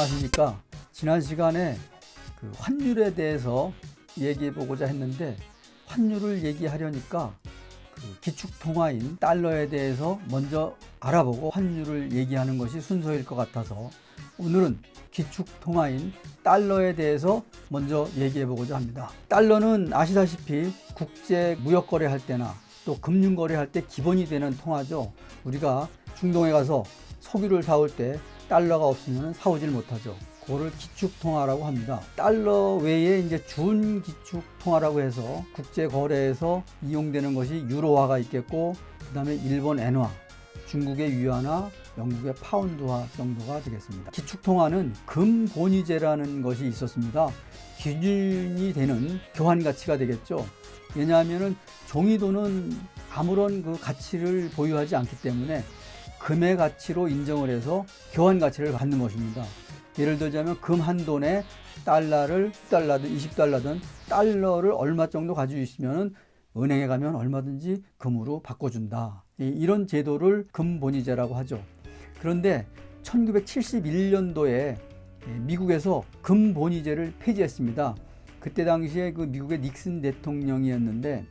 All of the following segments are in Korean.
안녕하십니까. 지난 시간에 그 환율에 대해서 얘기해 보고자 했는데, 환율을 얘기하려니까 그 기축통화인 달러에 대해서 먼저 알아보고 환율을 얘기하는 것이 순서일 것 같아서 오늘은 기축통화인 달러에 대해서 먼저 얘기해 보고자 합니다. 달러는 아시다시피 국제 무역거래 할 때나 또 금융거래 할 때 기본이 되는 통화죠. 우리가 중동에 가서 석유를 사올 때 달러가 없으면 사오질 못하죠. 그거를 기축통화라고 합니다. 달러 외에 이제 준기축통화라고 해서 국제 거래에서 이용되는 것이 유로화가 있겠고, 그 다음에 일본 엔화, 중국의 위안화, 영국의 파운드화 정도가 되겠습니다. 기축통화는 금본위제라는 것이 있었습니다. 기준이 되는 교환 가치가 되겠죠. 왜냐하면 종이돈은 아무런 그 가치를 보유하지 않기 때문에 금의 가치로 인정을 해서 교환 가치를 갖는 것입니다. 예를 들자면 금 한 돈에 달러를 10달러든 20달러든 달러를 얼마 정도 가지고 있으면 은행에 가면 얼마든지 금으로 바꿔준다. 이런 제도를 금본위제라고 하죠. 그런데 1971년도에 미국에서 금본위제를 폐지했습니다. 그때 당시에 그 미국의 닉슨 대통령이었는데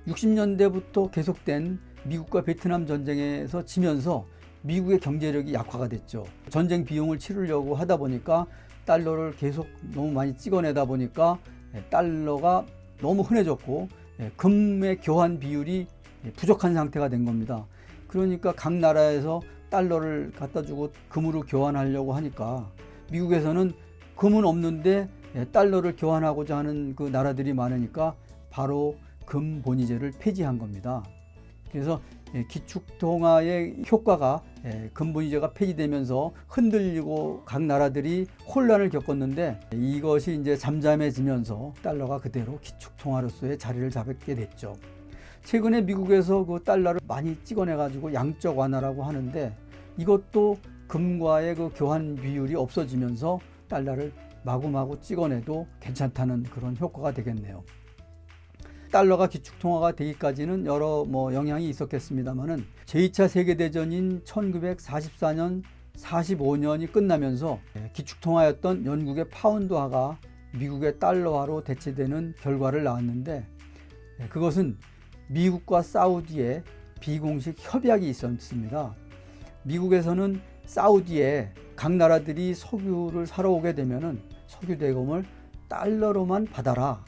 60년대부터 계속된 미국과 베트남 전쟁에서 지면서 미국의 경제력이 약화가 됐죠. 전쟁 비용을 치르려고 하다 보니까 달러를 계속 너무 많이 찍어내다 보니까 달러가 너무 흔해졌고 금의 교환 비율이 부족한 상태가 된 겁니다. 그러니까 각 나라에서 달러를 갖다 주고 금으로 교환하려고 하니까 미국에서는 금은 없는데 달러를 교환하고자 하는 그 나라들이 많으니까 바로 금본위제를 폐지한 겁니다. 그래서 기축통화의 효과가 금본위제가 폐지되면서 흔들리고 각 나라들이 혼란을 겪었는데, 이것이 이제 잠잠해지면서 달러가 그대로 기축통화로서의 자리를 잡게 됐죠. 최근에 미국에서 그 달러를 많이 찍어내 가지고 양적 완화라고 하는데, 이것도 금과의 그 교환 비율이 없어지면서 달러를 마구마구 찍어내도 괜찮다는 그런 효과가 되겠네요. 달러가 기축통화가 되기까지는 여러 영향이 있었겠습니다만은 제2차 세계대전인 1944년, 45년이 끝나면서 기축통화였던 영국의 파운드화가 미국의 달러화로 대체되는 결과를 낳았는데, 그것은 미국과 사우디의 비공식 협약이 있었습니다. 미국에서는 사우디에 각 나라들이 석유를 사러 오게 되면은 석유 대금을 달러로만 받아라,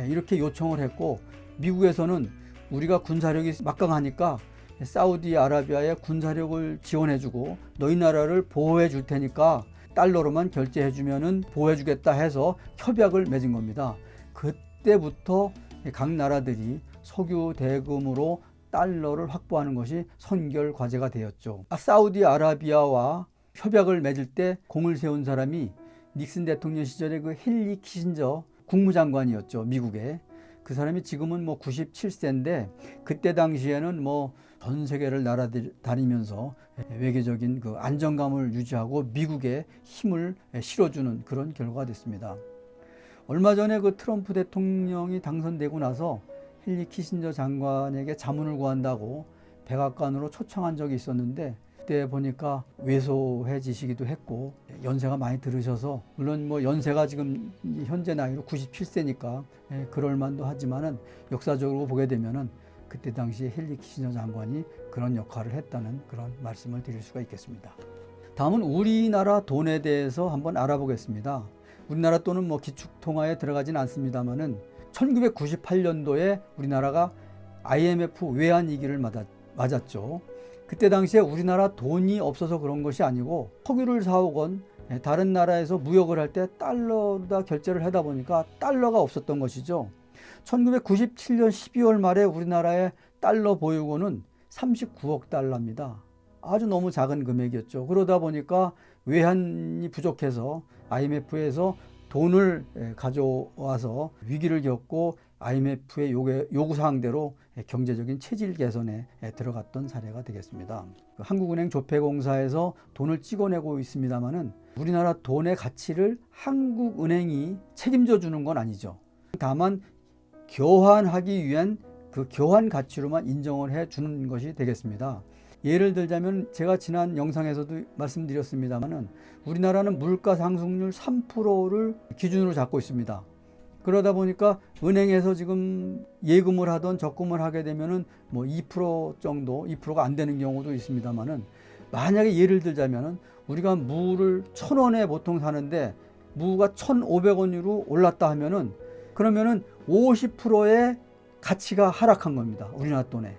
이렇게 요청을 했고, 미국에서는 우리가 군사력이 막강하니까 사우디아라비아에 군사력을 지원해주고 너희 나라를 보호해 줄 테니까 달러로만 결제해 주면은 보호해 주겠다 해서 협약을 맺은 겁니다. 그때부터 각 나라들이 석유 대금으로 달러를 확보하는 것이 선결 과제가 되었죠. 사우디아라비아와 협약을 맺을 때 공을 세운 사람이 닉슨 대통령 시절에 그 헨리 키신저 국무장관이었죠, 미국에. 그 사람이 지금은 97세인데 그때 당시에는 전 세계를 날아다니면서 외교적인 그 안정감을 유지하고 미국에 힘을 실어주는 그런 결과가 됐습니다. 얼마 전에 그 트럼프 대통령이 당선되고 나서 헨리 키신저 장관에게 자문을 구한다고 백악관으로 초청한 적이 있었는데, 그때 보니까 왜소해지시기도 했고 연세가 많이 들으셔서, 물론 연세가 지금 현재 나이로 97세니까 그럴 만도 하지만은 역사적으로 보게 되면은 그때 당시에 헨리 키신저 장관이 그런 역할을 했다는 그런 말씀을 드릴 수가 있겠습니다. 다음은 우리나라 돈에 대해서 한번 알아보겠습니다. 우리나라 돈은 기축통화에 들어가진 않습니다만은 1998년도에 우리나라가 IMF 외환위기를 맞았죠. 그때 당시에 우리나라 돈이 없어서 그런 것이 아니고 석유를 사오건 다른 나라에서 무역을 할 때 달러로다 결제를 하다 보니까 달러가 없었던 것이죠. 1997년 12월 말에 우리나라의 달러 보유고는 39억 달러입니다. 아주 너무 작은 금액이었죠. 그러다 보니까 외환이 부족해서 IMF에서 돈을 가져와서 위기를 겪고 IMF의 요구사항대로 경제적인 체질 개선에 들어갔던 사례가 되겠습니다. 한국은행 조폐공사에서 돈을 찍어내고 있습니다만은 우리나라 돈의 가치를 한국은행이 책임져 주는 건 아니죠. 다만 교환하기 위한 그 교환 가치로만 인정을 해 주는 것이 되겠습니다. 예를 들자면 제가 지난 영상에서도 말씀드렸습니다만은 우리나라는 물가 상승률 3%를 기준으로 잡고 있습니다. 그러다 보니까 은행에서 지금 예금을 하던 적금을 하게 되면은 뭐 2% 정도, 2%가 안 되는 경우도 있습니다만은 만약에 예를 들자면은 우리가 무를 1,000원에 보통 사는데 무가 1,500원으로 올랐다 하면은 그러면은 50%의 가치가 하락한 겁니다. 우리나라 돈에.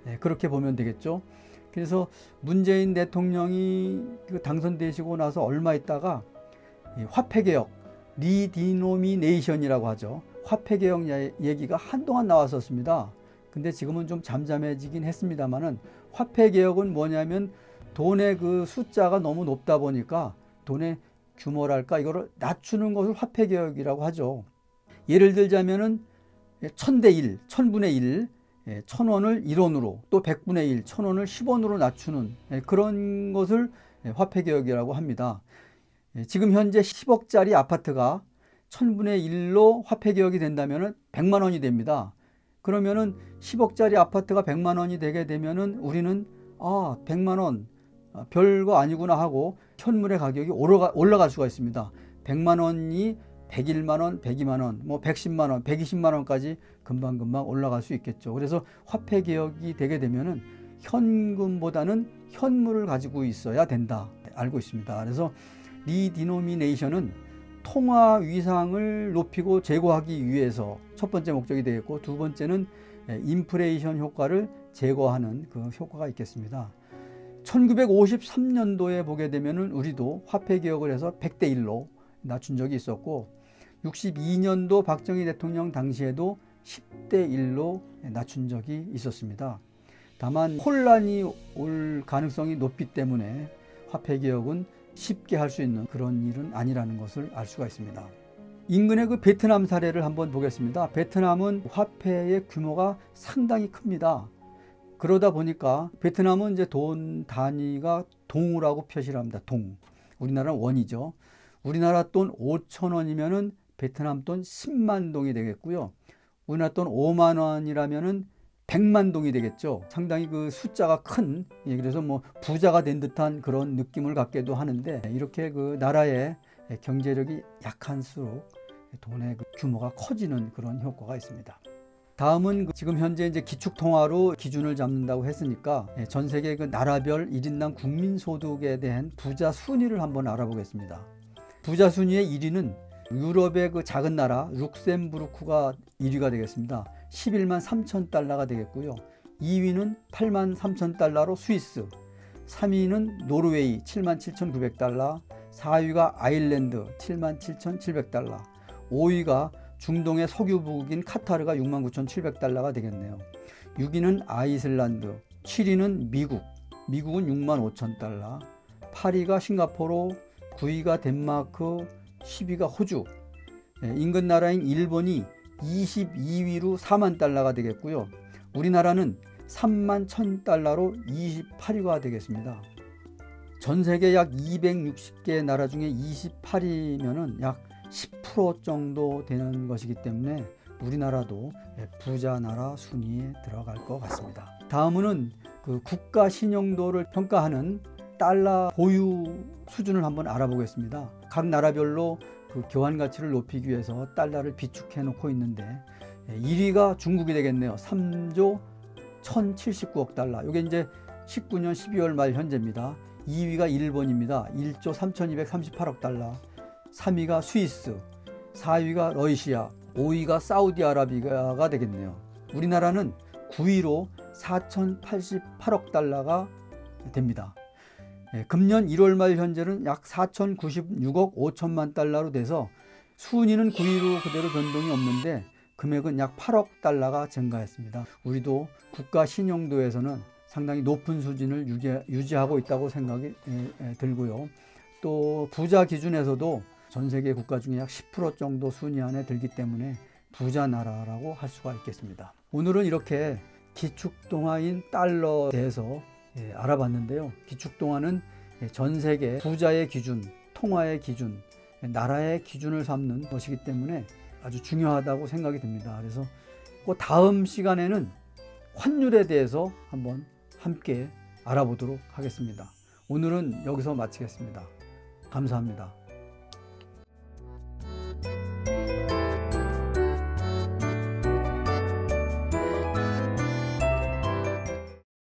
네, 그렇게 보면 되겠죠. 그래서 문재인 대통령이 당선되시고 나서 얼마 있다가 화폐개혁, 리디노미네이션이라고 하죠. 화폐개혁 얘기가 한동안 나왔었습니다. 근데 지금은 좀 잠잠해지긴 했습니다만은 화폐개혁은 뭐냐면 돈의 그 숫자가 너무 높다 보니까 돈의 규모랄까 이거를 낮추는 것을 화폐개혁이라고 하죠. 예를 들자면은 1000대 1, 1000분의 1, 1000원을 1원으로 또 100분의 1, 1000원을 10원으로 낮추는 그런 것을 화폐개혁이라고 합니다. 지금 현재 10억짜리 아파트가 1000분의 1로 화폐개혁이 된다면 100만 원이 됩니다. 그러면은 10억짜리 아파트가 100만 원이 되게 되면은 우리는 100만 원 별거 아니구나 하고 현물의 가격이 올라갈 수가 있습니다. 100만 원이 101만 원, 102만 원, 뭐 110만 원, 120만 원까지 금방금방 올라갈 수 있겠죠. 그래서 화폐 개혁이 되게 되면은 현금보다는 현물을 가지고 있어야 된다. 알고 있습니다. 그래서 리디노미네이션은 통화 위상을 높이고 제고하기 위해서 첫 번째 목적이 되겠고 두 번째는 인플레이션 효과를 제거하는 그 효과가 있겠습니다. 1953년도에 보게 되면은 우리도 화폐 개혁을 해서 100대 1로 낮춘 적이 있었고 62년도 박정희 대통령 당시에도 10대 1로 낮춘 적이 있었습니다. 다만 혼란이 올 가능성이 높기 때문에 화폐 개혁은 쉽게 할 수 있는 그런 일은 아니라는 것을 알 수가 있습니다. 인근의 그 베트남 사례를 한번 보겠습니다. 베트남은 화폐의 규모가 상당히 큽니다. 그러다 보니까 베트남은 이제 돈 단위가 동이라고 표시를 합니다. 동. 우리나라는 원이죠. 우리나라 돈 5,000원이면은 베트남 돈 10만 동이 되겠고요. 우리나라 돈 5만 원이라면은 100만 동이 되겠죠. 상당히 그 숫자가 큰, 그래서 뭐 부자가 된 듯한 그런 느낌을 갖게도 하는데 이렇게 그 나라의 경제력이 약한수록 돈의 그 규모가 커지는 그런 효과가 있습니다. 다음은 지금 현재 이제 기축통화로 기준을 잡는다고 했으니까 전 세계 그 나라별 1인당 국민소득에 대한 부자 순위를 한번 알아보겠습니다. 부자 순위의 1위는 유럽의 그 작은 나라 룩셈부르크가 1위가 되겠습니다. 11만 3천 달러가 되겠고요. 2위는 8만 3천 달러로 스위스, 3위는 노르웨이 7만 7,900달러, 4위가 아일랜드 7만 7,700달러, 5위가 중동의 석유부국인 카타르가 6만 9,700달러가 되겠네요. 6위는 아이슬란드, 7위는 미국은 6만 5천 달러, 8위가 싱가포르, 9위가 덴마크, 10위가 호주, 인근 나라인 일본이 22위로 4만 달러가 되겠고요. 우리나라는 3만 1,000달러로 28위가 되겠습니다. 전 세계 약 260개 나라 중에 28위면은 약 10% 정도 되는 것이기 때문에 우리나라도 부자 나라 순위에 들어갈 것 같습니다. 다음은 그 국가 신용도를 평가하는 달러 보유 수준을 한번 알아보겠습니다. 각 나라별로 그 교환 가치를 높이기 위해서 달러를 비축해 놓고 있는데 1위가 중국이 되겠네요. 3조 1,079억 달러. 이게 이제 19년 12월 말 현재입니다. 2위가 일본입니다. 1조 3,238억 달러. 3위가 스위스, 4위가 러시아, 5위가 사우디아라비아가 되겠네요. 우리나라는 9위로 4,088억 달러가 됩니다. 금년 1월 말 현재는 약 4,096억 5천만 달러로 돼서 순위는 9위로 그대로 변동이 없는데 금액은 약 8억 달러가 증가했습니다. 우리도 국가 신용도에서는 상당히 높은 수준을 유지하고 있다고 생각이 들고요. 또 부자 기준에서도 전 세계 국가 중에 약 10% 정도 순위 안에 들기 때문에 부자 나라라고 할 수가 있겠습니다. 오늘은 이렇게 기축통화인 달러에 대해서 알아봤는데요. 기축통화는 전 세계 부자의 기준, 통화의 기준, 나라의 기준을 삼는 것이기 때문에 아주 중요하다고 생각이 듭니다. 그래서 그 다음 시간에는 환율에 대해서 한번 함께 알아보도록 하겠습니다. 오늘은 여기서 마치겠습니다. 감사합니다.